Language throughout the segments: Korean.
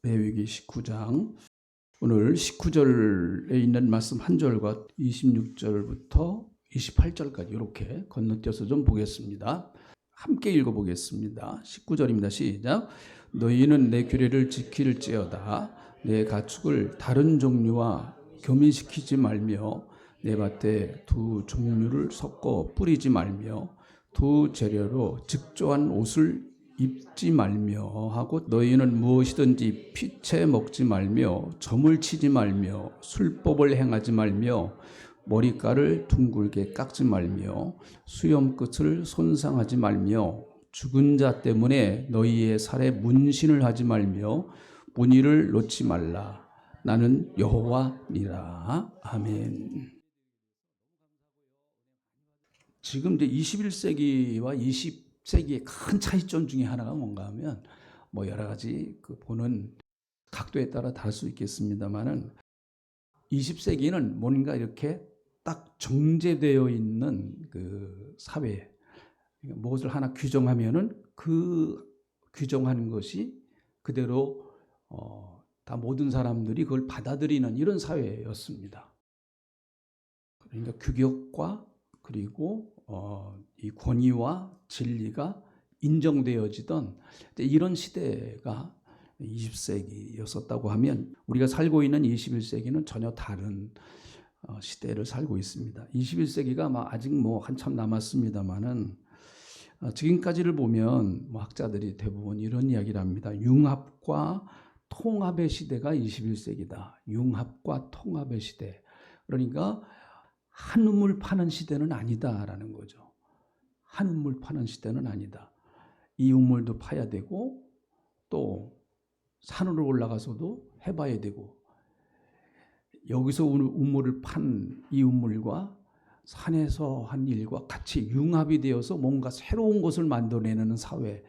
레위기 19장 오늘 19절에 있는 말씀 한 절과 26절부터 28절까지 이렇게 건너뛰어서 좀 보겠습니다. 함께 읽어보겠습니다. 19절입니다. 시작. 너희는 내 규례를 지킬지어다. 내 가축을 다른 종류와 교미시키지 말며 내 밭에 두 종류를 섞어 뿌리지 말며 두 재료로 직조한 옷을 입지 말며 하고 너희는 무엇이든지 피채 먹지 말며 점을 치지 말며 술법을 행하지 말며 머리카락을 둥글게 깎지 말며 수염 끝을 손상하지 말며 죽은 자 때문에 너희의 살에 문신을 하지 말며 무늬를 놓지 말라. 나는 여호와니라. 아멘. 지금 이제 21세기와 20세기의 큰 차이점 중에 하나가 뭔가 하면 여러 가지 보는 각도에 따라 다를 수 있겠습니다만은 20세기는 뭔가 이렇게 딱 정제되어 있는 그 사회, 무엇을 하나 규정하면은 그 규정하는 것이 그대로 다 모든 사람들이 그걸 받아들이는 이런 사회였습니다. 그러니까 규격과 그리고 이 권위와 진리가 인정되어지던 이런 시대가 20세기였었다고 하면 우리가 살고 있는 21세기는 전혀 다른 시대를 살고 있습니다. 21세기가 아직 한참 남았습니다만은 지금까지를 보면 학자들이 대부분 이런 이야기를 합니다. 융합과 통합의 시대가 21세기다. 융합과 통합의 시대. 그러니까 한 우물 파는 시대는 아니다라는 거죠. 한 우물 파는 시대는 아니다. 이 우물도 파야 되고 또 산으로 올라가서도 해봐야 되고 여기서 우물을 판 이 우물과 산에서 한 일과 같이 융합이 되어서 뭔가 새로운 것을 만들어내는 사회,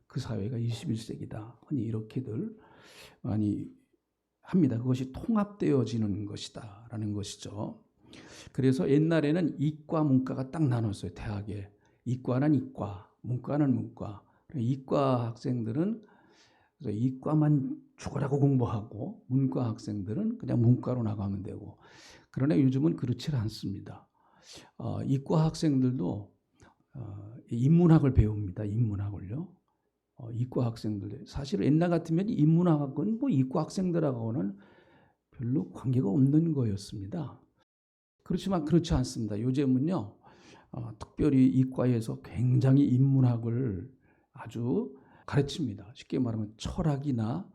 그 사회가 21세기다. 흔히 이렇게들 많이 합니다. 그것이 통합되어지는 것이다라는 것이죠. 그래서 옛날에는 이과 문과가 딱 나눴어요. 대학에 이과는 이과, 문과는 문과. 이과 학생들은 이과만 죽으라고 공부하고 문과 학생들은 그냥 문과로 나가면 되고. 그러나 요즘은 그렇지 않습니다. 이과 학생들도 인문학을 배웁니다. 인문학을요. 이과 학생들 사실 옛날 같으면 인문학은 이과 학생들하고는 별로 관계가 없는 거였습니다. 그렇지만 그렇지 않습니다. 요즘은요, 특별히 이과에서 굉장히 인문학을 아주 가르칩니다. 쉽게 말하면 철학이나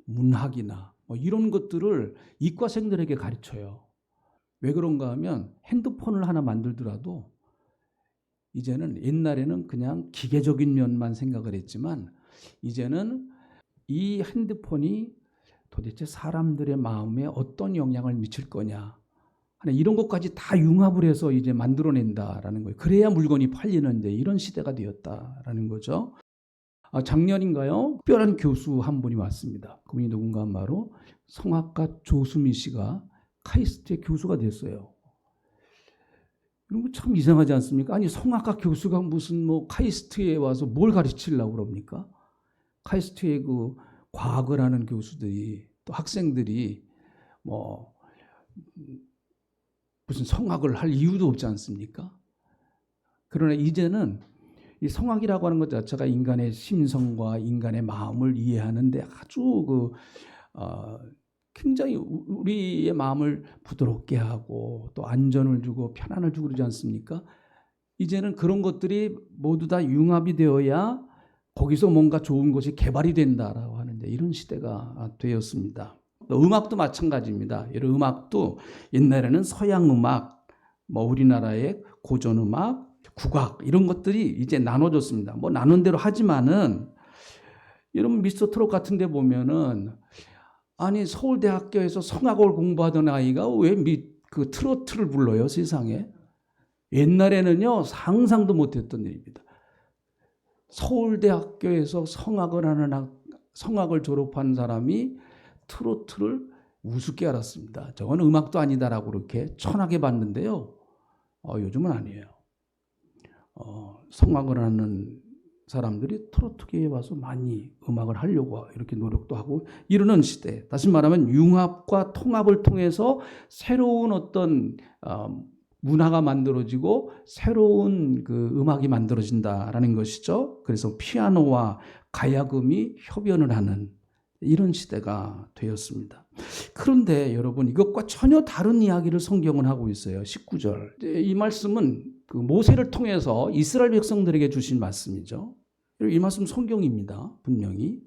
문학이나 이런 것들을 이과생들에게 가르쳐요. 왜 그런가 하면 핸드폰을 하나 만들더라도 이제는 옛날에는 그냥 기계적인 면만 생각을 했지만 이제는 이 핸드폰이 도대체 사람들의 마음에 어떤 영향을 미칠 거냐 이런 것까지 다 융합을 해서 이제 만들어낸다라는 거예요. 그래야 물건이 팔리는데 이런 시대가 되었다라는 거죠. 작년인가요? 특별한 교수 한 분이 왔습니다. 그분이 누군가 하면 바로 성악가 조수미 씨가 카이스트의 교수가 됐어요. 이런 거 참 이상하지 않습니까? 아니 성악가 교수가 무슨 카이스트에 와서 뭘 가르치려고 그럽니까? 카이스트의 그 과학을 하는 교수들이 또 학생들이 무슨 성악을 할 이유도 없지 않습니까? 그러나 이제는 이 성악이라고 하는 것 자체가 인간의 심성과 인간의 마음을 이해하는 데 아주 굉장히 우리의 마음을 부드럽게 하고 또 안전을 주고 편안을 주고 그러지 않습니까? 이제는 그런 것들이 모두 다 융합이 되어야 거기서 뭔가 좋은 것이 개발이 된다라고 하는데 이런 시대가 되었습니다. 음악도 마찬가지입니다. 이런 음악도 옛날에는 서양 음악, 우리나라의 고전 음악, 국악 이런 것들이 이제 나눠졌습니다. 나눈 대로 하지만은 이런 미스터 트롯 같은 데 보면은 아니 서울대학교에서 성악을 공부하던 아이가 왜 그 트로트를 불러요 세상에? 옛날에는요 상상도 못했던 일입니다. 서울대학교에서 성악을 졸업한 사람이 트로트를 우습게 알았습니다. 저건 음악도 아니다라고 그렇게 천하게 봤는데요. 요즘은 아니에요. 성악을 하는 사람들이 트로트계에 와서 많이 음악을 하려고 이렇게 노력도 하고 이러는 시대. 다시 말하면 융합과 통합을 통해서 새로운 어떤 문화가 만들어지고 새로운 그 음악이 만들어진다라는 것이죠. 그래서 피아노와 가야금이 협연을 하는 이런 시대가 되었습니다. 그런데 여러분, 이것과 전혀 다른 이야기를 성경은 하고 있어요. 19절. 이 말씀은 그 모세를 통해서 이스라엘 백성들에게 주신 말씀이죠. 이 말씀 성경입니다. 분명히.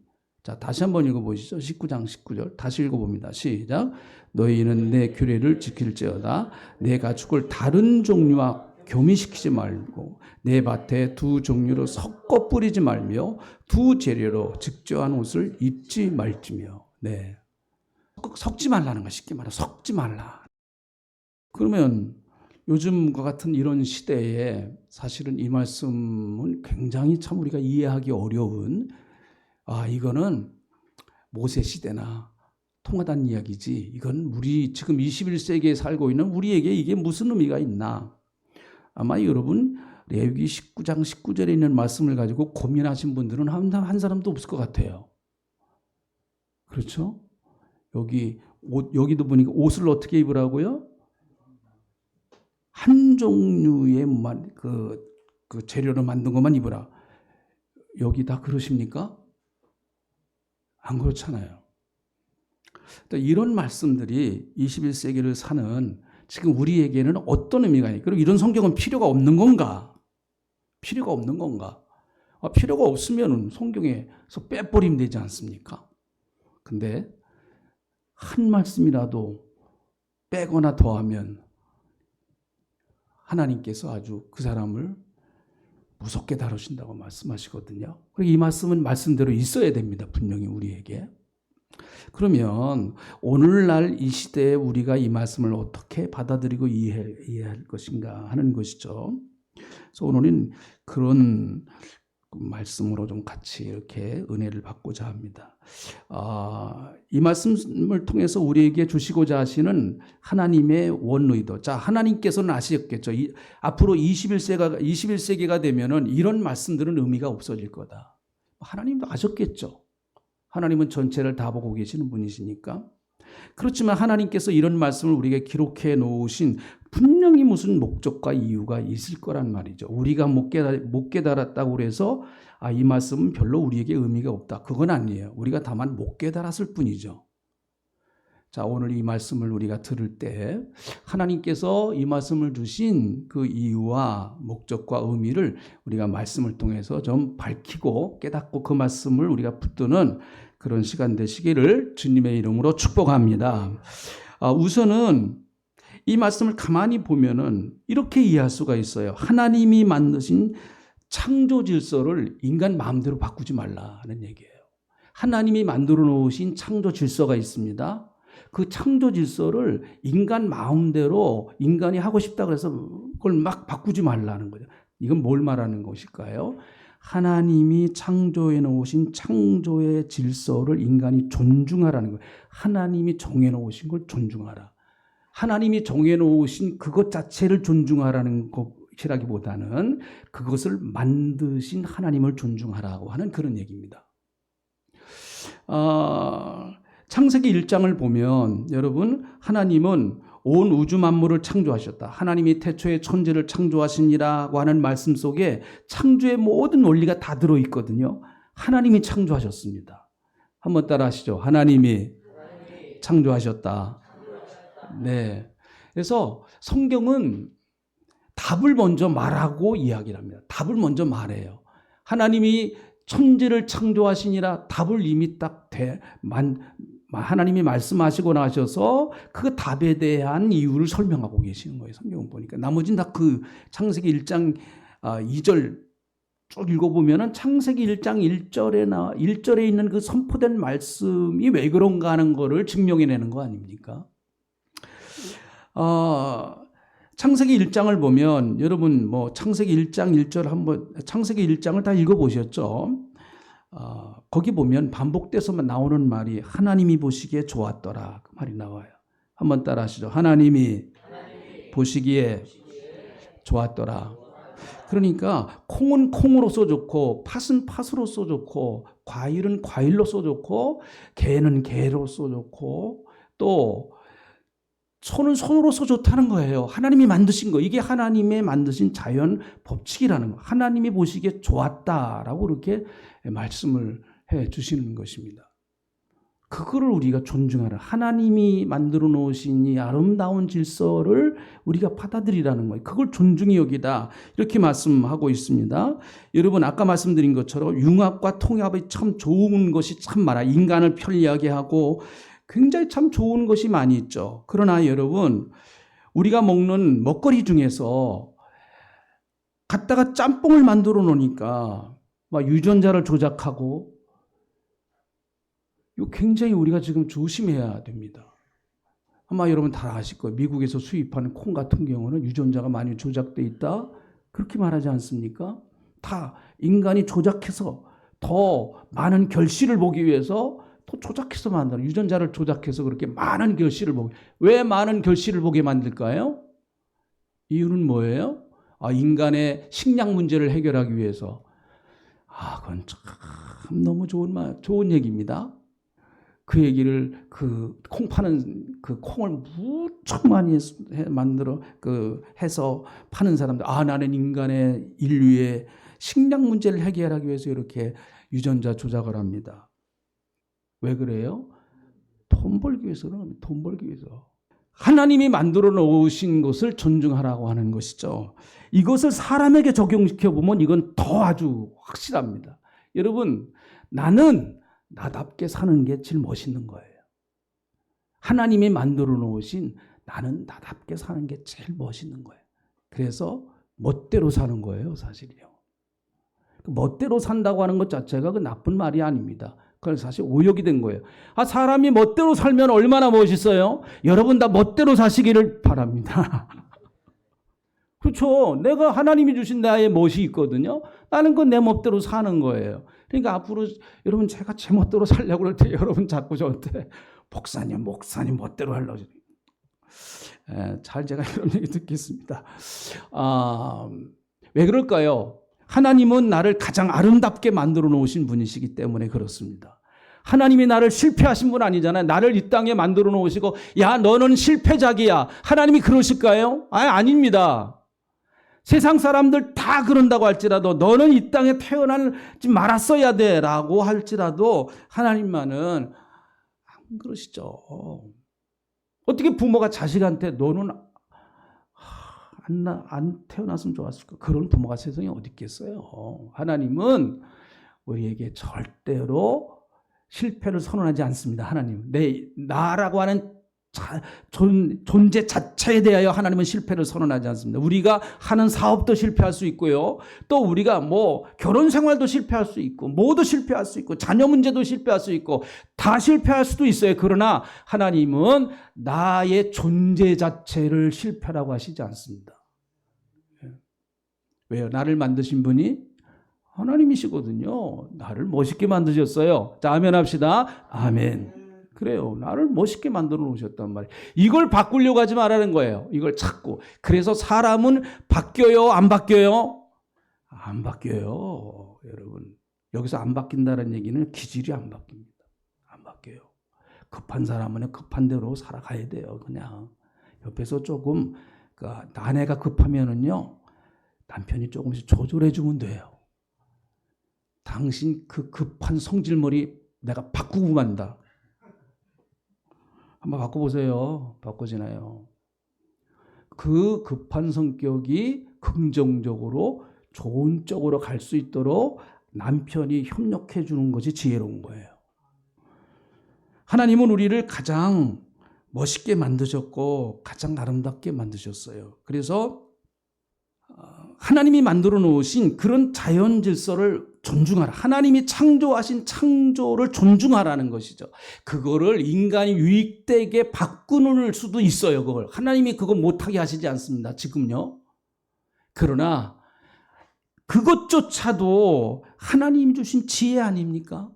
자, 다시 한번 읽어보시죠. 19장 19절. 다시 읽어봅니다. 시작. 너희는 내 규례를 지킬지어다. 내 가축을 다른 종류와 교미시키지 말고 내 밭에 두 종류로 섞어 뿌리지 말며 두 재료로 직조한 옷을 입지 말지며. 네. 섞지 말라는 거, 쉽게 말해 섞지 말라. 그러면 요즘과 같은 이런 시대에 사실은 이 말씀은 굉장히 참 우리가 이해하기 어려운, 이거는 모세 시대나 통하다는 이야기지, 이건 우리 지금 21세기에 살고 있는 우리에게 이게 무슨 의미가 있나. 아마 여러분 레위기 19장 19절에 있는 말씀을 가지고 고민하신 분들은 한 사람도 없을 것 같아요. 그렇죠? 여기도 보니까 옷을 어떻게 입으라고요? 한 종류의 그 재료로 만든 것만 입으라. 여기 다 그러십니까? 안 그렇잖아요. 이런 말씀들이 21세기를 사는 지금 우리에게는 어떤 의미가 있냐. 그리고 이런 성경은 필요가 없는 건가? 필요가 없는 건가? 필요가 없으면 성경에서 빼버리면 되지 않습니까? 근데 한 말씀이라도 빼거나 더하면 하나님께서 아주 그 사람을 무섭게 다루신다고 말씀하시거든요. 그리고 이 말씀은 말씀대로 있어야 됩니다. 분명히 우리에게. 그러면 오늘날 이 시대에 우리가 이 말씀을 어떻게 받아들이고 이해할 것인가 하는 것이죠. 그래서 오늘은 그런 말씀으로 좀 같이 이렇게 은혜를 받고자 합니다. 이 말씀을 통해서 우리에게 주시고자 하시는 하나님의 원의도. 자, 하나님께서는 아시겠죠. 앞으로 21세기가 되면은 이런 말씀들은 의미가 없어질 거다. 하나님도 아셨겠죠. 하나님은 전체를 다 보고 계시는 분이시니까. 그렇지만 하나님께서 이런 말씀을 우리에게 기록해 놓으신 분명히 무슨 목적과 이유가 있을 거란 말이죠. 우리가 못 깨달았다고 해서 이 말씀은 별로 우리에게 의미가 없다. 그건 아니에요. 우리가 다만 못 깨달았을 뿐이죠. 자, 오늘 이 말씀을 우리가 들을 때 하나님께서 이 말씀을 주신 그 이유와 목적과 의미를 우리가 말씀을 통해서 좀 밝히고 깨닫고 그 말씀을 우리가 붙드는 그런 시간 되시기를 주님의 이름으로 축복합니다. 우선은 이 말씀을 가만히 보면은 이렇게 이해할 수가 있어요. 하나님이 만드신 창조 질서를 인간 마음대로 바꾸지 말라는 얘기예요. 하나님이 만들어 놓으신 창조 질서가 있습니다. 그 창조 질서를 인간 마음대로 인간이 하고 싶다 그래서 그걸 막 바꾸지 말라는 거죠. 이건 뭘 말하는 것일까요? 하나님이 창조해 놓으신 창조의 질서를 인간이 존중하라는 거예요. 하나님이 정해 놓으신 걸 존중하라. 하나님이 정해 놓으신 그것 자체를 존중하라는 것이라기보다는 그것을 만드신 하나님을 존중하라고 하는 그런 얘기입니다. 창세기 1장을 보면 여러분, 하나님은 온 우주 만물을 창조하셨다. 하나님이 태초에 천지를 창조하시니라고 하는 말씀 속에 창조의 모든 원리가 다 들어있거든요. 하나님이 창조하셨습니다. 한번 따라 하시죠. 하나님이 창조하셨다. 네. 그래서 성경은 답을 먼저 말하고 이야기를 합니다. 답을 먼저 말해요. 하나님이 천지를 창조하시니라 답을 이미 하나님이 말씀하시고 나셔서 그 답에 대한 이유를 설명하고 계시는 거예요. 성경을 보니까. 나머지는 다 그 창세기 1장 2절 쭉 읽어보면은 창세기 1장 1절에 있는 그 선포된 말씀이 왜 그런가 하는 거를 증명해내는 거 아닙니까? 창세기 1장을 보면 여러분 창세기 1장 1절 창세기 1장을 다 읽어보셨죠? 거기 보면 반복돼서만 나오는 말이 하나님이 보시기에 좋았더라 그 말이 나와요. 한번 따라 하시죠. 하나님이 보시기에 좋았더라. 그러니까 콩은 콩으로 써줬고 팥은 팥으로 써줬고 과일은 과일로 써줬고 개는 개로 써줬고 또 손은 손으로 써줬다는 거예요. 하나님이 만드신 거. 이게 하나님의 만드신 자연 법칙이라는 거. 하나님이 보시기에 좋았다라고 그렇게 말씀을 해 주시는 것입니다. 그거를 우리가 존중하라. 하나님이 만들어 놓으신 이 아름다운 질서를 우리가 받아들이라는 거예요. 그걸 존중히 여기다. 이렇게 말씀하고 있습니다. 여러분 아까 말씀드린 것처럼 융합과 통합이 참 좋은 것이 참 많아. 인간을 편리하게 하고 굉장히 참 좋은 것이 많이 있죠. 그러나 여러분 우리가 먹는 먹거리 중에서 갖다가 짬뽕을 만들어 놓으니까 막 유전자를 조작하고 이거 굉장히 우리가 지금 조심해야 됩니다. 아마 여러분 다 아실 거예요. 미국에서 수입하는 콩 같은 경우는 유전자가 많이 조작돼 있다. 그렇게 말하지 않습니까? 다 인간이 조작해서 더 많은 결실을 보기 위해서 또 조작해서 만드는 유전자를 조작해서 그렇게 많은 결실을 보게. 왜 많은 결실을 보게 만들까요? 이유는 뭐예요? 인간의 식량 문제를 해결하기 위해서. 그건 참 너무 좋은 얘기입니다. 그 얘기를 콩 파는 그 콩을 무척 많이 만들어 해서 파는 사람들 나는 인간의 인류의 식량 문제를 해결하기 위해서 이렇게 유전자 조작을 합니다. 왜 그래요? 돈 벌기 위해서 그런 겁니다. 돈 벌기 위해서. 하나님이 만들어 놓으신 것을 존중하라고 하는 것이죠. 이것을 사람에게 적용시켜 보면 이건 더 아주 확실합니다. 여러분, 나는 나답게 사는 게 제일 멋있는 거예요. 하나님이 만들어 놓으신 나는 나답게 사는 게 제일 멋있는 거예요. 그래서 멋대로 사는 거예요, 사실이요. 멋대로 산다고 하는 것 자체가 그 나쁜 말이 아닙니다. 그건 사실 오역이 된 거예요. 사람이 멋대로 살면 얼마나 멋있어요? 여러분 다 멋대로 사시기를 바랍니다. 그렇죠. 내가 하나님이 주신 나의 멋이 있거든요. 나는 그건 내 멋대로 사는 거예요. 그러니까 앞으로 여러분 제가 제 멋대로 살려고 그럴 때 여러분 자꾸 저한테 목사님 멋대로 하려고. 잘 제가 이런 얘기 듣겠습니다. 왜 그럴까요? 하나님은 나를 가장 아름답게 만들어 놓으신 분이시기 때문에 그렇습니다. 하나님이 나를 실패하신 분 아니잖아요. 나를 이 땅에 만들어 놓으시고 야 너는 실패작이야. 하나님이 그러실까요? 아닙니다. 세상 사람들 다 그런다고 할지라도 너는 이 땅에 태어나지 말았어야 돼 라고 할지라도 하나님만은 안 그러시죠. 어떻게 부모가 자식한테 너는 안 태어났으면 좋았을까? 그런 부모가 세상에 어디 있겠어요. 하나님은 우리에게 절대로 실패를 선언하지 않습니다. 하나님, 나라고 하는 존재 자체에 대하여 하나님은 실패를 선언하지 않습니다. 우리가 하는 사업도 실패할 수 있고요. 또 우리가 결혼 생활도 실패할 수 있고, 모두 실패할 수 있고, 자녀 문제도 실패할 수 있고, 다 실패할 수도 있어요. 그러나 하나님은 나의 존재 자체를 실패라고 하시지 않습니다. 왜요? 나를 만드신 분이 하나님이시거든요. 나를 멋있게 만드셨어요. 자, 아멘 합시다. 아멘. 그래요. 나를 멋있게 만들어 놓으셨단 말이에요. 이걸 바꾸려고 하지 말라는 거예요. 이걸 찾고. 그래서 사람은 바뀌어요? 안 바뀌어요? 안 바뀌어요. 여러분. 여기서 안 바뀐다는 얘기는 기질이 안 바뀝니다. 안 바뀌어요. 급한 사람은 급한 대로 살아가야 돼요. 그냥. 옆에서 조금, 아내가 급하면은요, 남편이 조금씩 조절해 주면 돼요. 당신 그 급한 성질머리 내가 바꾸고 만다. 한번 바꿔보세요. 바꿔지나요? 그 급한 성격이 긍정적으로 좋은 쪽으로 갈 수 있도록 남편이 협력해 주는 것이 지혜로운 거예요. 하나님은 우리를 가장 멋있게 만드셨고 가장 아름답게 만드셨어요. 그래서 하나님이 만들어 놓으신 그런 자연 질서를 존중하라. 하나님이 창조하신 창조를 존중하라는 것이죠. 그거를 인간이 유익되게 바꾸는 수도 있어요. 그걸 하나님이 그거 못하게 하시지 않습니다. 지금요. 그러나 그것조차도 하나님 주신 지혜 아닙니까?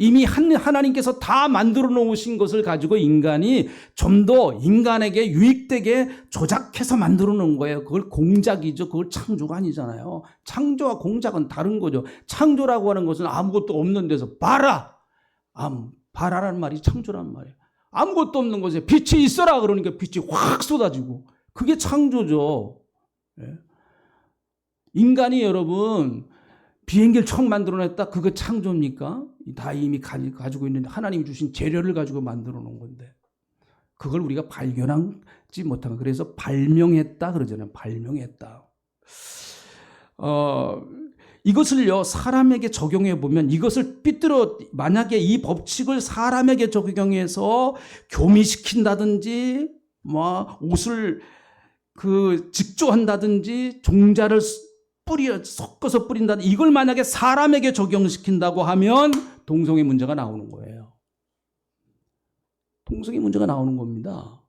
이미 하나님께서 다 만들어 놓으신 것을 가지고 인간이 좀 더 인간에게 유익되게 조작해서 만들어 놓은 거예요. 그걸 공작이죠. 그걸 창조가 아니잖아요. 창조와 공작은 다른 거죠. 창조라고 하는 것은 아무것도 없는 데서 봐라. 봐라라는 말이 창조란 말이에요. 아무것도 없는 곳에 빛이 있어라 그러니까 빛이 확 쏟아지고, 그게 창조죠. 예. 인간이 여러분 비행기를 처음 만들어냈다, 그거 창조입니까? 다 이미 가지고 있는 하나님이 주신 재료를 가지고 만들어 놓은 건데, 그걸 우리가 발견하지 못한 거. 그래서 발명했다 그러잖아요. 발명했다. 이것을요, 사람에게 적용해 보면, 이것을 만약에 이 법칙을 사람에게 적용해서 교미시킨다든지, 옷을 직조한다든지, 종자를 섞어서 뿌린다든지, 이걸 만약에 사람에게 적용시킨다고 하면 동성애 문제가 나오는 거예요. 동성애 문제가 나오는 겁니다.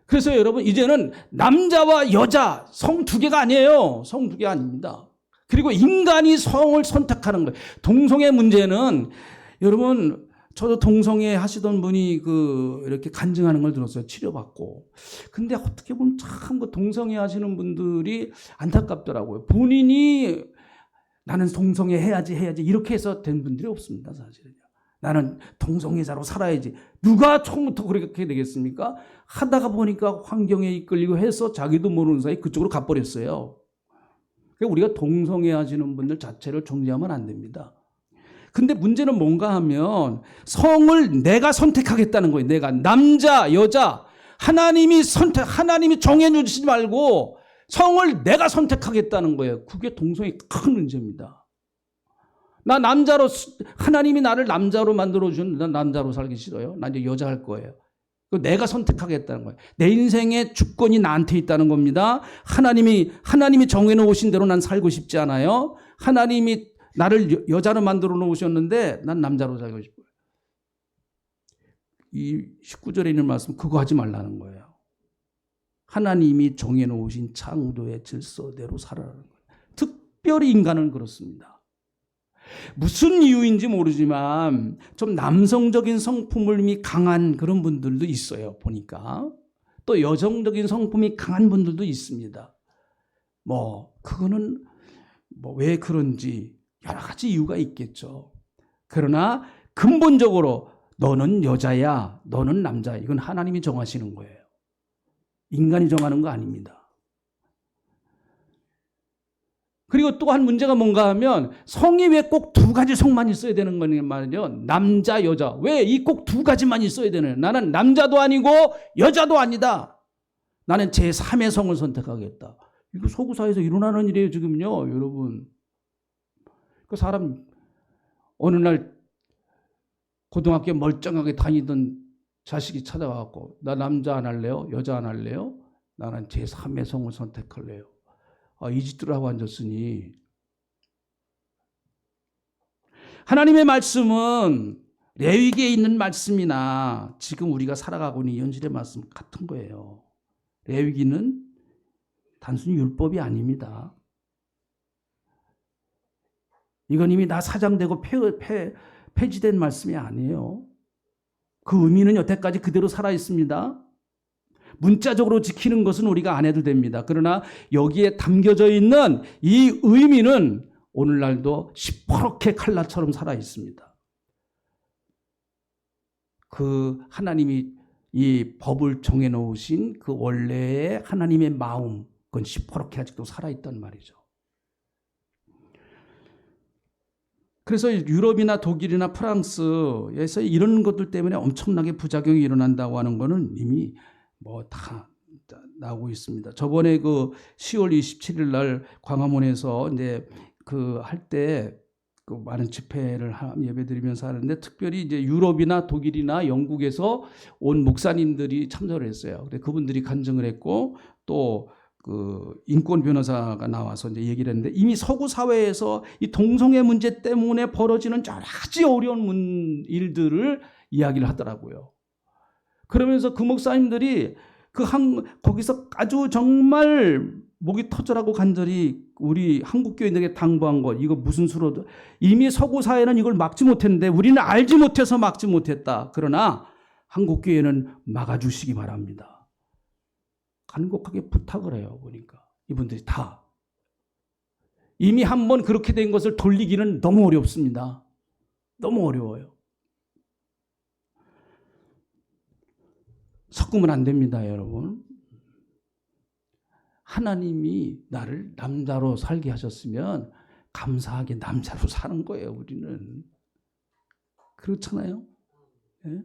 그래서 여러분, 이제는 남자와 여자, 성 두 개가 아니에요. 성 두 개 아닙니다. 그리고 인간이 성을 선택하는 거예요. 동성애 문제는, 여러분, 저도 동성애 하시던 분이 이렇게 간증하는 걸 들었어요. 치료받고. 근데 어떻게 보면 참 동성애 하시는 분들이 안타깝더라고요. 본인이 나는 동성애 해야지 이렇게 해서 된 분들이 없습니다, 사실은요. 나는 동성애자로 살아야지. 누가 처음부터 그렇게 되겠습니까? 하다가 보니까 환경에 이끌리고 해서 자기도 모르는 사이 그쪽으로 가버렸어요. 그러니까 우리가 동성애 하시는 분들 자체를 정죄하면 안 됩니다. 근데 문제는 뭔가 하면, 성을 내가 선택하겠다는 거예요. 내가 남자, 여자, 하나님이 정해주시지 말고 성을 내가 선택하겠다는 거예요. 그게 동성애의 큰 문제입니다. 나 남자로, 하나님이 나를 남자로 만들어 주셨는데 난 남자로 살기 싫어요. 나 이제 여자 할 거예요. 내가 선택하겠다는 거예요. 내 인생의 주권이 나한테 있다는 겁니다. 하나님이 정해 놓으신 대로 난 살고 싶지 않아요. 하나님이 나를 여자로 만들어 놓으셨는데 난 남자로 살고 싶어요. 이 19절에 있는 말씀, 그거 하지 말라는 거예요. 하나님이 정해 놓으신 창조의 질서대로 살아라는 거예요. 특별히 인간은 그렇습니다. 무슨 이유인지 모르지만 좀 남성적인 성품이 강한 그런 분들도 있어요, 보니까. 또 여성적인 성품이 강한 분들도 있습니다. 그거는 왜 그런지 여러 가지 이유가 있겠죠. 그러나 근본적으로 너는 여자야, 너는 남자야, 이건 하나님이 정하시는 거예요. 인간이 정하는 거 아닙니다. 그리고 또 한 문제가 뭔가 하면, 성이 왜 꼭 두 가지 성만 있어야 되는 거냐 말이죠. 남자, 여자. 왜 이 꼭 두 가지만 있어야 되느냐. 나는 남자도 아니고 여자도 아니다. 나는 제3의 성을 선택하겠다. 이거 서구사회에서 일어나는 일이에요, 지금요, 여러분. 그 사람 어느 날 고등학교 멀쩡하게 다니던 자식이 찾아와갖고, 나 남자 안 할래요? 여자 안 할래요? 나는 제3의 성을 선택할래요. 이 짓들 하고 앉았으니. 하나님의 말씀은 레위기에 있는 말씀이나 지금 우리가 살아가고 있는 현실의 말씀 같은 거예요. 레위기는 단순히 율법이 아닙니다. 이건 이미 다 사장되고 폐지된 말씀이 아니에요. 그 의미는 여태까지 그대로 살아있습니다. 문자적으로 지키는 것은 우리가 안 해도 됩니다. 그러나 여기에 담겨져 있는 이 의미는 오늘날도 시퍼렇게 칼날처럼 살아있습니다. 그 하나님이 이 법을 정해놓으신 그 원래의 하나님의 마음, 그건 시퍼렇게 아직도 살아있단 말이죠. 그래서 유럽이나 독일이나 프랑스에서 이런 것들 때문에 엄청나게 부작용이 일어난다고 하는 거는 이미 다 나오고 있습니다. 저번에 10월 27일 날 광화문에서 이제 할 때 많은 집회를 예배드리면서 하는데, 특별히 이제 유럽이나 독일이나 영국에서 온 목사님들이 참석을 했어요. 근데 그분들이 간증을 했고, 또 인권 변호사가 나와서 이제 얘기를 했는데, 이미 서구 사회에서 이 동성애 문제 때문에 벌어지는 여러 가지 어려운 일들을 이야기를 하더라고요. 그러면서 그 목사님들이 거기서 아주 정말 목이 터져라고 간절히 우리 한국 교인들에게 당부한 것, 이거 무슨 수로, 이미 서구 사회는 이걸 막지 못했는데 우리는 알지 못해서 막지 못했다. 그러나 한국 교회는 막아주시기 바랍니다. 간곡하게 부탁을 해요. 보니까 이분들이 다 이미 한번 그렇게 된 것을 돌리기는 너무 어렵습니다. 너무 어려워요. 섞으면 안 됩니다, 여러분. 하나님이 나를 남자로 살게 하셨으면 감사하게 남자로 사는 거예요, 우리는. 그렇잖아요. 네?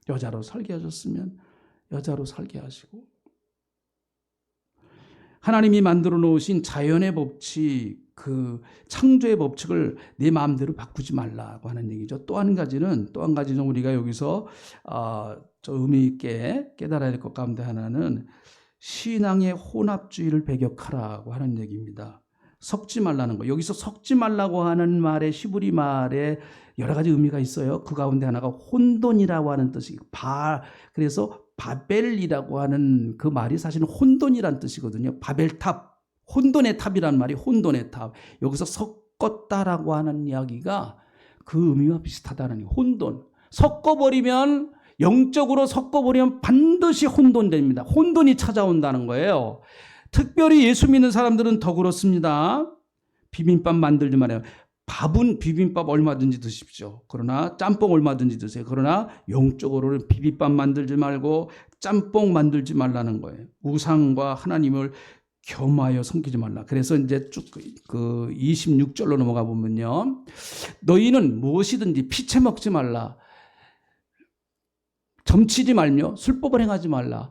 여자로 살게 하셨으면 여자로 살게 하시고, 하나님이 만들어 놓으신 자연의 법칙, 그 창조의 법칙을 내 마음대로 바꾸지 말라고 하는 얘기죠. 또 한 가지는 우리가 여기서 저 의미 있게 깨달아야 될 것 가운데 하나는 신앙의 혼합주의를 배격하라고 하는 얘기입니다. 섞지 말라는 거. 여기서 섞지 말라고 하는 말에, 히브리 말에 여러 가지 의미가 있어요. 그 가운데 하나가 혼돈이라고 하는 뜻이, 그래서 바벨이라고 하는 그 말이 사실은 혼돈이란 뜻이거든요. 바벨탑, 혼돈의 탑이란 말이 혼돈의 탑. 여기서 섞었다라고 하는 이야기가 그 의미와 비슷하다는 혼돈. 섞어버리면, 영적으로 섞어버리면 반드시 혼돈됩니다. 혼돈이 찾아온다는 거예요. 특별히 예수 믿는 사람들은 더 그렇습니다. 비빔밥 만들지 말아요. 밥은 비빔밥 얼마든지 드십시오. 그러나 짬뽕 얼마든지 드세요. 그러나 영적으로는 비빔밥 만들지 말고 짬뽕 만들지 말라는 거예요. 우상과 하나님을 겸하여 섬기지 말라. 그래서 이제 쭉 그 26절로 넘어가 보면요. 너희는 무엇이든지 피채 먹지 말라. 점치지 말며 술법을 행하지 말라.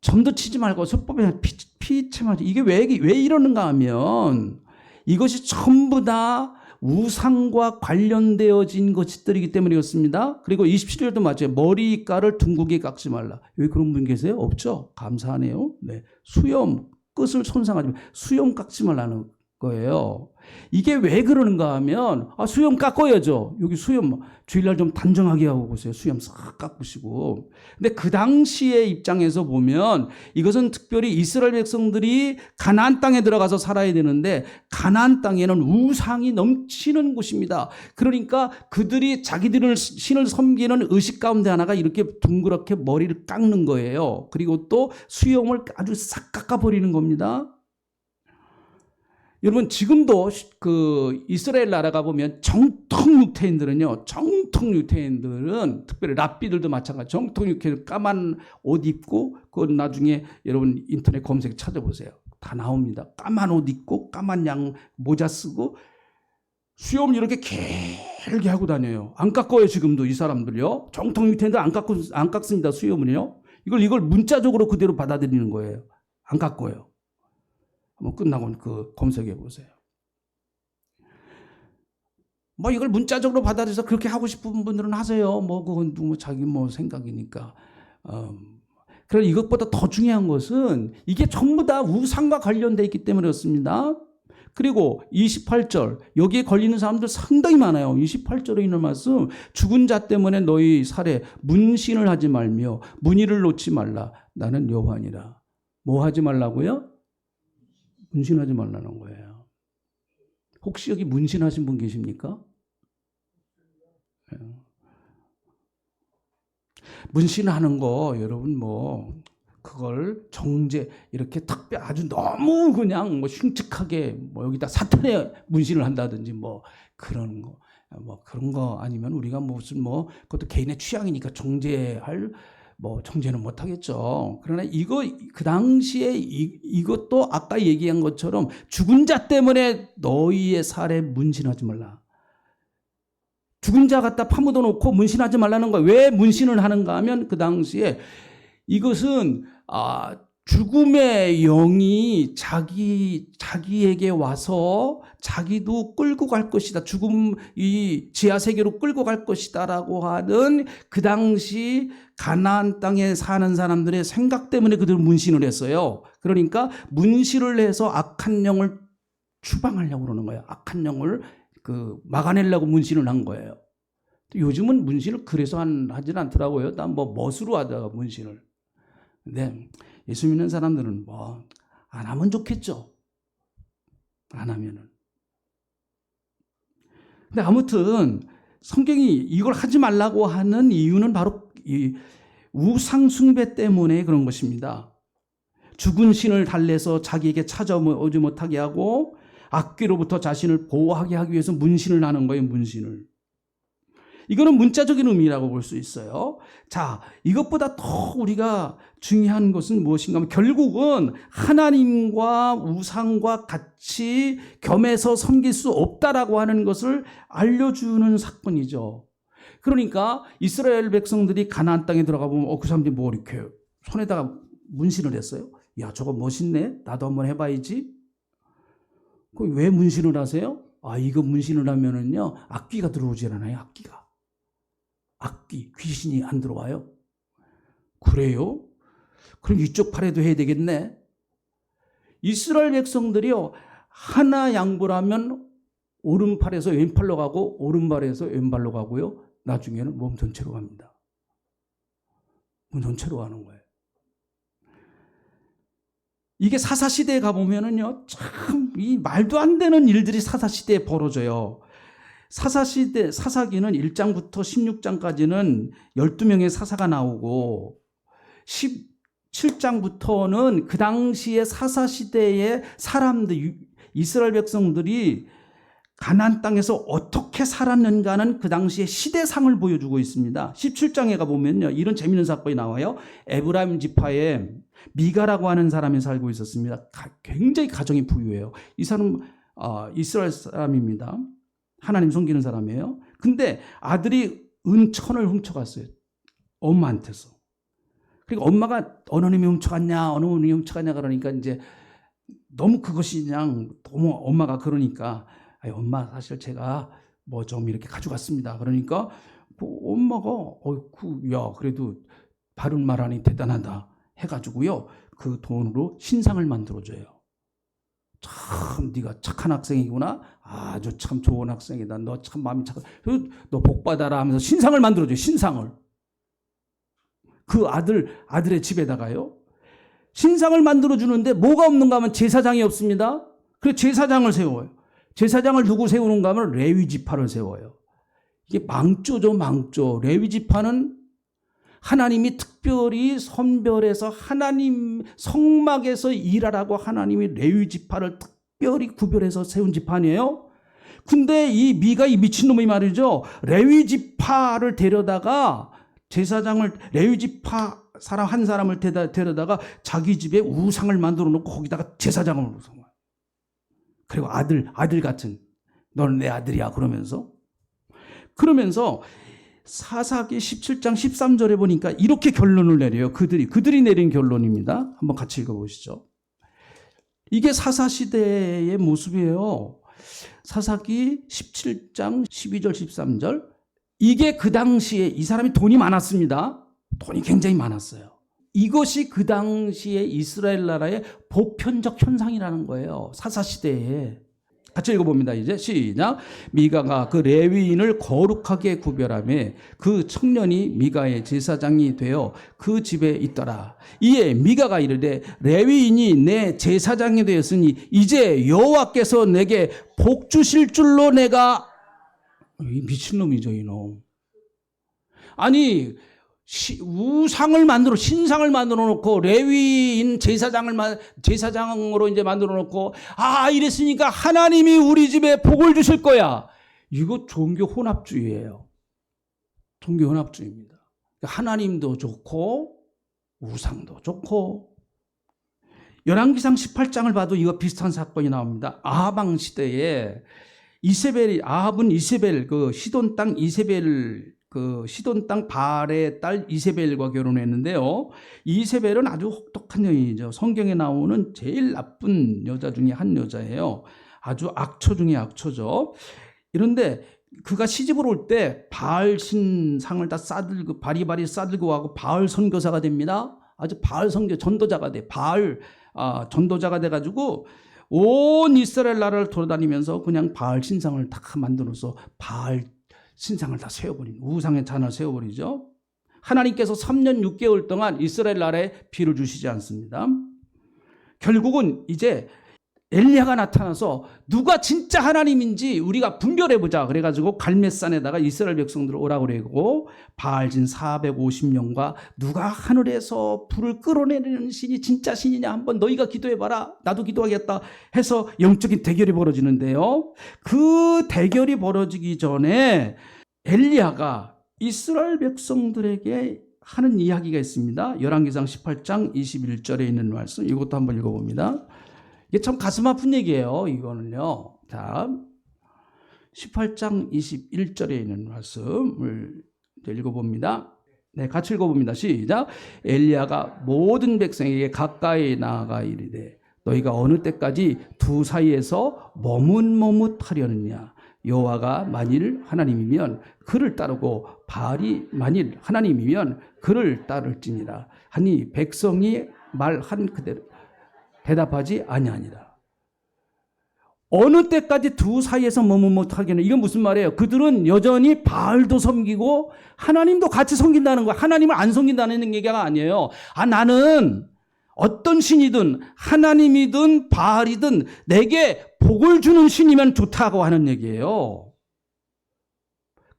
점도 치지 말고 술법에 피채 말지. 이게 왜 이러는가 하면 이것이 전부 다 우상과 관련되어진 것들이기 때문이었습니다. 그리고 27절도 맞아요. 머리깔을 둥글게 깎지 말라. 여기 그런 분 계세요? 없죠? 감사하네요. 네. 수염, 끝을 손상하지 말라. 수염 깎지 말라는 거예요. 이게 왜 그러는가 하면 수염 깎아야죠. 여기 수염 주일날 좀 단정하게 하고 보세요. 수염 싹 깎으시고. 근데 그 당시의 입장에서 보면 이것은 특별히 이스라엘 백성들이 가나안 땅에 들어가서 살아야 되는데 가나안 땅에는 우상이 넘치는 곳입니다. 그러니까 그들이 자기들을 신을 섬기는 의식 가운데 하나가 이렇게 둥그렇게 머리를 깎는 거예요. 그리고 또 수염을 아주 싹 깎아버리는 겁니다. 여러분 지금도 그 이스라엘 나라가 보면 정통 유태인들은 특별히 랍비들도 마찬가지 정통 유태인들 까만 옷 입고 그건 나중에 여러분 인터넷 검색 찾아보세요. 다 나옵니다. 까만 옷 입고 까만 양 모자 쓰고 수염 이렇게 길게 하고 다녀요. 안 깎아요 지금도 이 사람들요. 정통 유태인들 안 깎습니다 수염은요. 이걸 문자적으로 그대로 받아들이는 거예요. 안 깎아요. 한번 끝나고 그 검색해 보세요. 뭐 이걸 문자적으로 받아들여서 그렇게 하고 싶은 분들은 하세요. 뭐 그건 누구 자기 뭐 생각이니까. 그런데 이것보다 더 중요한 것은 이게 전부 다 우상과 관련되어 있기 때문에 그렇습니다. 그리고 28절 여기에 걸리는 사람들 상당히 많아요. 28절에 있는 말씀 죽은 자 때문에 너희 살에 문신을 하지 말며 문의를 놓지 말라. 나는 여호와니라. 뭐 하지 말라고요? 문신하지 말라는 거예요. 혹시 여기 문신하신 분 계십니까? 문신하는 거 여러분 뭐 그걸 정제 이렇게 특별 아주 너무 그냥 뭐 흉측하게 뭐 여기다 사탄의 문신을 한다든지 뭐 그런 거 아니면 우리가 무슨 뭐 그것도 개인의 취향이니까 정제할 뭐 정제는 못 하겠죠. 그러나 이거 그 당시에 이것도 아까 얘기한 것처럼 죽은 자 때문에 너희의 살에 문신하지 말라. 죽은 자 갖다 파묻어 놓고 문신하지 말라는 거예요. 왜 문신을 하는가 하면 그 당시에 이것은 죽음의 영이 자기에게 와서 자기도 끌고 갈 것이다. 죽음 이 지하 세계로 끌고 갈 것이다라고 하는 그 당시 가나안 땅에 사는 사람들의 생각 때문에 그들은 문신을 했어요. 그러니까 문신을 해서 악한 영을 추방하려고 그러는 거예요. 악한 영을 막아내려고 문신을 한 거예요. 요즘은 문신을 그래서 하진 않더라고요. 다 뭐 멋으로 하다가 문신을. 근데 예수 믿는 사람들은 뭐 안 하면 좋겠죠. 안 하면은. 근데 아무튼 성경이 이걸 하지 말라고 하는 이유는 바로 이 우상 숭배 때문에 그런 것입니다. 죽은 신을 달래서 자기에게 찾아오지 못하게 하고 악귀로부터 자신을 보호하게 하기 위해서 문신을 하는 거예요. 문신을. 이거는 문자적인 의미라고 볼 수 있어요. 자, 이것보다 더 우리가 중요한 것은 무엇인가 하면 결국은 하나님과 우상과 같이 겸해서 섬길 수 없다라고 하는 것을 알려주는 사건이죠. 그러니까 이스라엘 백성들이 가나안 땅에 들어가 보면 그 사람들이 뭐 이렇게 손에다가 문신을 했어요. 야, 저거 멋있네. 나도 한번 해봐야지. 왜 문신을 하세요? 이거 문신을 하면은요 악귀가 들어오질 않아요. 악귀, 귀신이 안 들어와요. 그래요? 그럼 이쪽 팔에도 해야 되겠네. 이스라엘 백성들이요 하나 양보하면 오른팔에서 왼팔로 가고 오른발에서 왼발로 가고요. 나중에는 몸 전체로 갑니다. 몸 전체로 가는 거예요. 이게 사사시대에 가보면은요, 참, 이 말도 안 되는 일들이 사사시대에 벌어져요. 사사기는 1장부터 16장까지는 12명의 사사가 나오고, 17장부터는 그 당시에 사사시대의 사람들, 이스라엘 백성들이 가나안 땅에서 어떻게 살았는가는 그 당시의 시대상을 보여주고 있습니다. 17장에 가보면요, 이런 재미있는 사건이 나와요. 에브라임 지파에 미가라고 하는 사람이 살고 있었습니다. 굉장히 가정이 부유해요. 이 사람은 이스라엘 사람입니다. 하나님 섬기는 사람이에요. 근데 아들이 은천을 훔쳐갔어요. 엄마한테서. 그리고 엄마가 어느 놈이 훔쳐갔냐, 어느 놈이 훔쳐갔냐 그러니까 이제 너무 그것이 그냥 너무 엄마가 그러니까 엄마 사실 제가 뭐 좀 이렇게 가져갔습니다. 그러니까 엄마가 야 그래도 바른 말하니 대단하다 해가지고요 그 돈으로 신상을 만들어줘요. 참 네가 착한 학생이구나. 아주 참 좋은 학생이다. 너 참 마음이 착한. 너 복 받아라 하면서 신상을 만들어줘요. 신상을. 그 아들의 집에다가요. 신상을 만들어주는데 뭐가 없는가 하면 제사장이 없습니다. 그래서 제사장을 세워요. 제사장을 누구 세우는가 하면 레위 지파를 세워요. 이게 망조죠, 망조. 레위 지파는 하나님이 특별히 선별해서 하나님 성막에서 일하라고 하나님이 레위 지파를 특별히 구별해서 세운 지파니에요. 근데 이 미가 이 미친놈이 말이죠. 레위 지파를 데려다가 제사장을 레위 지파 사람 한 사람을 데려다가 자기 집에 우상을 만들어 놓고 거기다가 제사장을 우상. 그리고 아들 같은 너는 내 아들이야 그러면서 사사기 17장 13절에 보니까 이렇게 결론을 내려요. 그들이 내린 결론입니다. 한번 같이 읽어보시죠. 이게 사사시대의 모습이에요. 사사기 17장 12절 13절. 이게 그 당시에 이 사람이 돈이 많았습니다. 돈이 굉장히 많았어요. 이것이 그 당시에 이스라엘 나라의 보편적 현상이라는 거예요. 사사시대에. 같이 읽어봅니다. 이제 시작. 미가가 그 레위인을 거룩하게 구별하며 그 청년이 미가의 제사장이 되어 그 집에 있더라. 이에 미가가 이르되 레위인이 내 제사장이 되었으니 이제 여호와께서 내게 복 주실 줄로 내가 미친놈이죠 이놈. 아니 우상을 신상을 만들어 놓고 레위인 제사장으로 이제 만들어 놓고 이랬으니까 하나님이 우리 집에 복을 주실 거야. 이거 종교 혼합주의예요. 종교 혼합주의입니다. 하나님도 좋고 우상도 좋고. 열왕기상 18장을 봐도 이거 비슷한 사건이 나옵니다. 아합 왕 시대에 아합은 이세벨 시돈 땅 이세벨 시돈 땅 바알의 딸 이세벨과 결혼했는데요. 이세벨은 아주 혹독한 여인이죠. 성경에 나오는 제일 나쁜 여자 중에 한 여자예요. 아주 악처 중에 악처죠. 그런데 그가 시집을 올 때 바알 신상을 다 싸들고 바리바리 싸들고 가고 바알 선교사가 됩니다. 아주 바알 선교 전도자가 돼. 바알 전도자가 돼가지고 온 이스라엘 나라를 돌아다니면서 그냥 바알 신상을 다 만들어서 바알 신상을 다 세워버린 우상의 잔을 세워버리죠. 하나님께서 3년 6개월 동안 이스라엘 나라에 비를 주시지 않습니다. 결국은 이제 엘리야가 나타나서 누가 진짜 하나님인지 우리가 분별해보자. 그래가지고 갈멜산에다가 이스라엘 백성들을 오라고 그러고 바알진 450명과 누가 하늘에서 불을 끌어내리는 신이 진짜 신이냐 한번 너희가 기도해봐라. 나도 기도하겠다 해서 영적인 대결이 벌어지는데요. 그 대결이 벌어지기 전에 엘리야가 이스라엘 백성들에게 하는 이야기가 있습니다. 열왕기상 18장 21절에 있는 말씀, 이것도 한번 읽어봅니다. 이게 참 가슴 아픈 얘기예요. 이거는요. 자, 18장 21절에 있는 말씀을 읽어봅니다. 네, 같이 읽어봅니다. 시작. 엘리야가 모든 백성에게 가까이 나아가 이르되 너희가 어느 때까지 두 사이에서 머뭇머뭇하려느냐. 여호와가 만일 하나님이면 그를 따르고 바알이 만일 하나님이면 그를 따를지니라 하니 백성이 말한 그대로 대답하지 아니하니라. 어느 때까지 두 사이에서 머뭇머뭇하기는, 이건 무슨 말이에요? 그들은 여전히 바알도 섬기고 하나님도 같이 섬긴다는 거야. 하나님을 안 섬긴다는 얘기가 아니에요. 나는 어떤 신이든 하나님이든 바알이든 내게 복을 주는 신이면 좋다고 하는 얘기예요.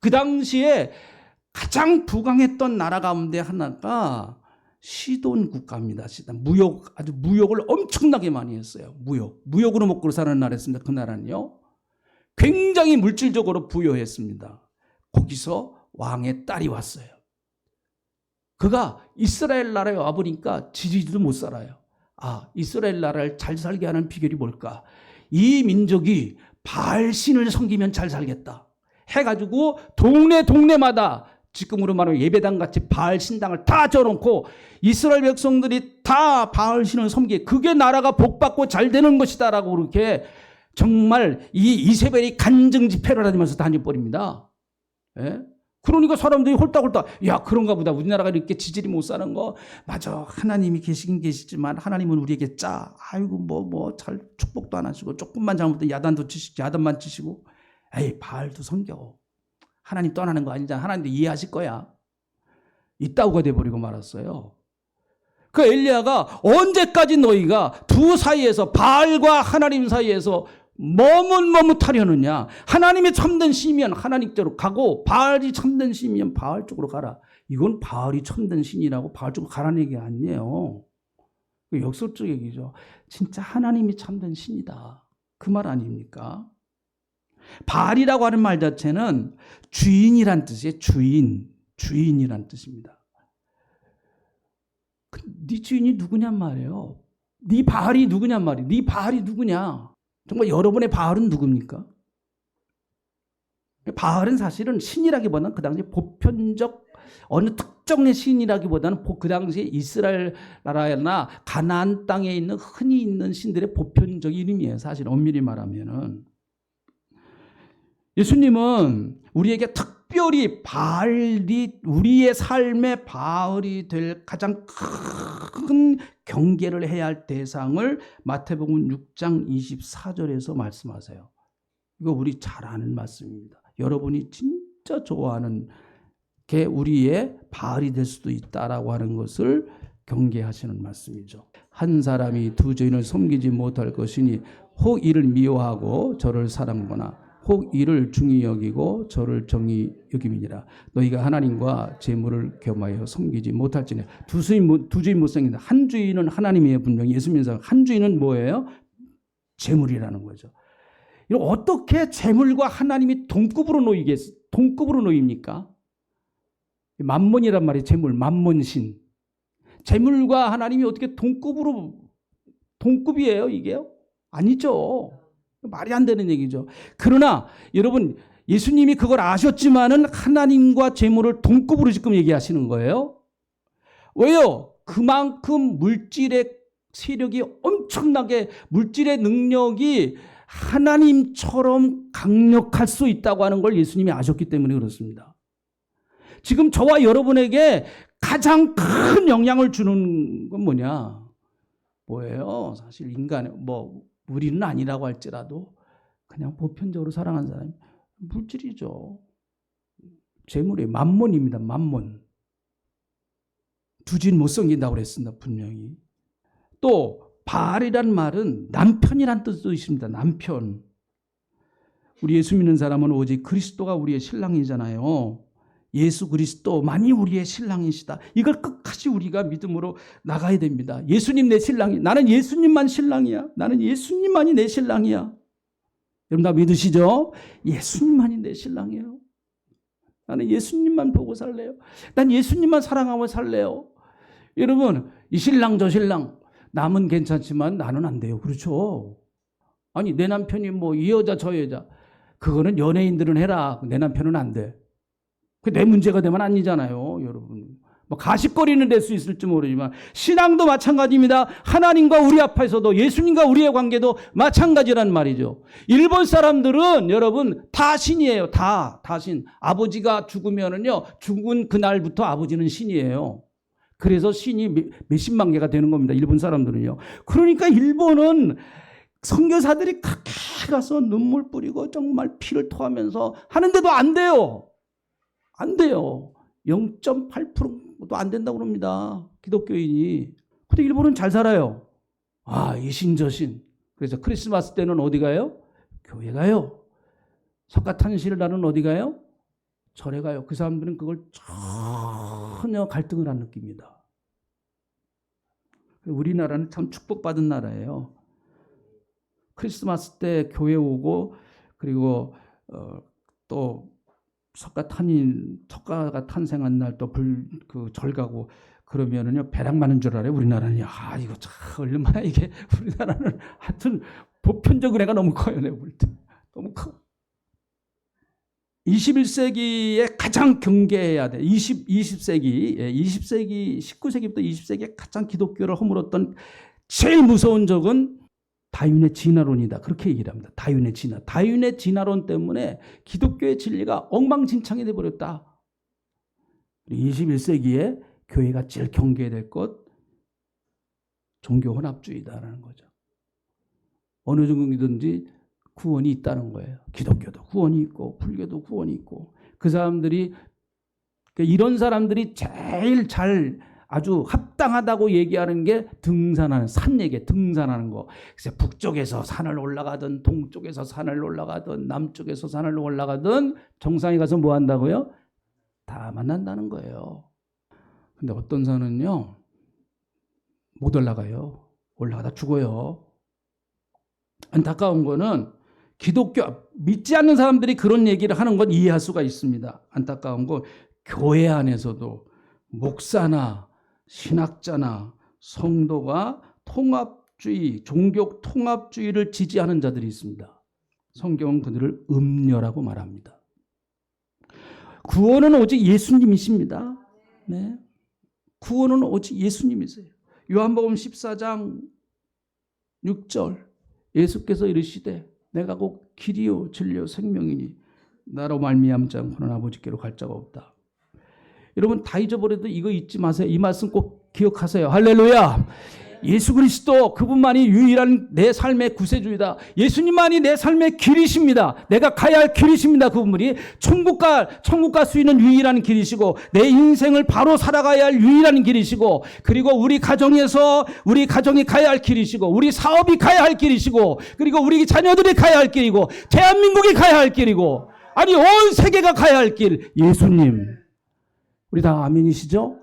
그 당시에 가장 부강했던 나라 가운데 하나가 시돈 국가입니다. 아주 무역을 엄청나게 많이 했어요. 무역으로 먹고 사는 나라였습니다. 그 나라는요. 굉장히 물질적으로 부유했습니다. 거기서 왕의 딸이 왔어요. 그가 이스라엘 나라에 와보니까 지지도 못 살아요. 이스라엘 나라를 잘 살게 하는 비결이 뭘까? 이 민족이 바알신을 섬기면 잘 살겠다 해가지고 동네마다 지금으로 말하면 예배당같이 바알 신당을 다 져놓고 이스라엘 백성들이 다 바알 신을 섬기게, 그게 나라가 복받고 잘 되는 것이다 라고 그렇게 정말 이 이세벨이 간증 집회를 하면서 다녀버립니다. 예? 그러니까 사람들이 홀딱홀딱, 야, 그런가 보다. 우리나라가 이렇게 지질이 못 사는 거. 맞아. 하나님이 계시긴 계시지만 하나님은 우리에게 아이고 잘 축복도 안 하시고 조금만 잘못하면 야단만 치시고 에이, 바알도 섬겨. 하나님 떠나는 거 아니잖아. 하나님도 이해하실 거야. 이따구가 돼버리고 말았어요. 그 엘리야가 언제까지 너희가 두 사이에서, 바알과 하나님 사이에서 머뭇머뭇하려느냐. 하나님이 참된 신이면 하나님 쪽으로 가고 바알이 참된 신이면 바알 쪽으로 가라. 이건 바알이 참된 신이라고 바알 쪽으로 가라는 얘기 아니에요. 역설적 얘기죠. 진짜 하나님이 참된 신이다. 그 말 아닙니까? 바알이라고 하는 말 자체는 주인이란 뜻이에요. 주인이란 뜻입니다. 네 주인이 누구냔 말이에요. 네 바알이 누구냔 말이에요. 네 바알이 누구냐? 정말 여러분의 바알은 누굽니까? 바알은 사실은 신이라기보다는 그 당시 보편적 어느 특정의 신이라기보다는 그 당시에 이스라엘 나라나 가나안 땅에 있는 흔히 있는 신들의 보편적 이름이에요. 사실 엄밀히 말하면은. 예수님은 우리에게 특별히 바알이, 우리의 삶의 바알이 될 가장 큰 경계를 해야 할 대상을 마태복음 6장 24절에서 말씀하세요. 이거 우리 잘 아는 말씀입니다. 여러분이 진짜 좋아하는 게 우리의 바알이 될 수도 있다라고 하는 것을 경계하시는 말씀이죠. 한 사람이 두 주인을 섬기지 못할 것이니 혹 이를 미워하고 저를 사랑하거나 혹 이를 중히 여기고 저를 정히 여김이니라. 너희가 하나님과 재물을 겸하여 섬기지 못할지니. 두 주인 못 섬긴다. 한 주인은 하나님이에요. 분명히 예수 믿는 사람. 한 주인은 뭐예요? 재물이라는 거죠. 어떻게 재물과 하나님이 동급으로 놓입니까? 만몬이란 말이 재물, 만몬신. 재물과 하나님이 어떻게 동급이에요, 이게요? 아니죠. 말이 안 되는 얘기죠. 그러나 여러분, 예수님이 그걸 아셨지만은 하나님과 재물을 동급으로 지금 얘기하시는 거예요. 왜요? 그만큼 물질의 세력이 엄청나게, 물질의 능력이 하나님처럼 강력할 수 있다고 하는 걸 예수님이 아셨기 때문에 그렇습니다. 지금 저와 여러분에게 가장 큰 영향을 주는 건 뭐예요? 사실 인간의 우리는 아니라고 할지라도 그냥 보편적으로 사랑하는 사람이 물질이죠. 재물이 만몬입니다. 만몬. 두 주인 못 섬긴다고 그랬습니다. 분명히. 또 바알이란 말은 남편이란 뜻도 있습니다. 남편. 우리 예수 믿는 사람은 오직 그리스도가 우리의 신랑이잖아요. 예수 그리스도만이 우리의 신랑이시다. 이걸 끝까지 우리가 믿음으로 나가야 됩니다. 예수님 내 신랑이. 나는 예수님만 신랑이야. 나는 예수님만이 내 신랑이야. 여러분 다 믿으시죠? 예수님만이 내 신랑이에요. 나는 예수님만 보고 살래요. 난 예수님만 사랑하고 살래요. 여러분 이 신랑 저 신랑 남은 괜찮지만 나는 안 돼요. 그렇죠? 아니 내 남편이 뭐 이 여자 저 여자 그거는 연예인들은 해라. 내 남편은 안 돼. 그게 내 문제가 되면 아니잖아요. 여러분 뭐 가십거리는 될 수 있을지 모르지만 신앙도 마찬가지입니다. 하나님과 우리 앞에서도 예수님과 우리의 관계도 마찬가지란 말이죠. 일본 사람들은 여러분 다 신이에요. 다 신. 아버지가 죽으면은요 죽은 그날부터 아버지는 신이에요. 그래서 신이 몇십만 개가 되는 겁니다. 일본 사람들은요. 그러니까 일본은 선교사들이 그렇게 가서 눈물 뿌리고 정말 피를 토하면서 하는데도 안 돼요. 안 돼요. 0.8%도 안 된다고 그럽니다. 기독교인이. 근데 일본은 잘 살아요. 아, 이 신 저 신. 그래서 크리스마스 때는 어디 가요? 교회 가요. 석가탄신일 날은 어디 가요? 절에 가요. 그 사람들은 그걸 전혀 갈등을 안 느낍니다. 우리나라는 참 축복받은 나라예요. 크리스마스 때 교회 오고 그리고 또 석가가 탄생한 날 또 절 가고 그러면은요 배락 많은 줄 알아요. 우리나라는 아 이거 참 얼마나 이게 우리나라는 하여튼 보편적 은혜가 너무 커요. 내가 볼 때 너무 커. 21세기에 가장 경계해야 돼. 20세기 19세기부터 20세기에 가장 기독교를 허물었던 제일 무서운 적은 다윈의 진화론이다. 그렇게 얘기를 합니다. 다윈의 진화론 때문에 기독교의 진리가 엉망진창이 돼버렸다. 21세기에 교회가 제일 경계해야 될 것 종교 혼합주의다라는 거죠. 어느 종교든지 구원이 있다는 거예요. 기독교도 구원이 있고 불교도 구원이 있고 그 사람들이 이런 사람들이 제일 잘 아주 합당하다고 얘기하는 게 등산하는 산 얘기, 등산하는 거. 그래서 북쪽에서 산을 올라가든 동쪽에서 산을 올라가든 남쪽에서 산을 올라가든 정상에 가서 뭐 한다고요? 다 만난다는 거예요. 근데 어떤 산은요 못 올라가요. 올라가다 죽어요. 안타까운 거는 기독교 믿지 않는 사람들이 그런 얘기를 하는 건 이해할 수가 있습니다. 안타까운 건 교회 안에서도 목사나 신학자나 성도가 통합주의, 종교 통합주의를 지지하는 자들이 있습니다. 성경은 그들을 음녀라고 말합니다. 구원은 오직 예수님이십니다. 네. 구원은 오직 예수님이세요. 요한복음 14장 6절 예수께서 이르시되 내가 곧 길이요 진리요 생명이니 나로 말미암지 않고는 아버지께로 갈 자가 없다. 여러분 다 잊어버려도 이거 잊지 마세요. 이 말씀 꼭 기억하세요. 할렐루야. 예수 그리스도 그분만이 유일한 내 삶의 구세주이다. 예수님만이 내 삶의 길이십니다. 내가 가야 할 길이십니다. 그분이 천국 갈 수 있는 유일한 길이시고 내 인생을 바로 살아가야 할 유일한 길이시고 그리고 우리 가정이 가야 할 길이시고 우리 사업이 가야 할 길이시고 그리고 우리 자녀들이 가야 할 길이고 대한민국이 가야 할 길이고 아니 온 세계가 가야 할 길 예수님. 우리 다 아멘이시죠?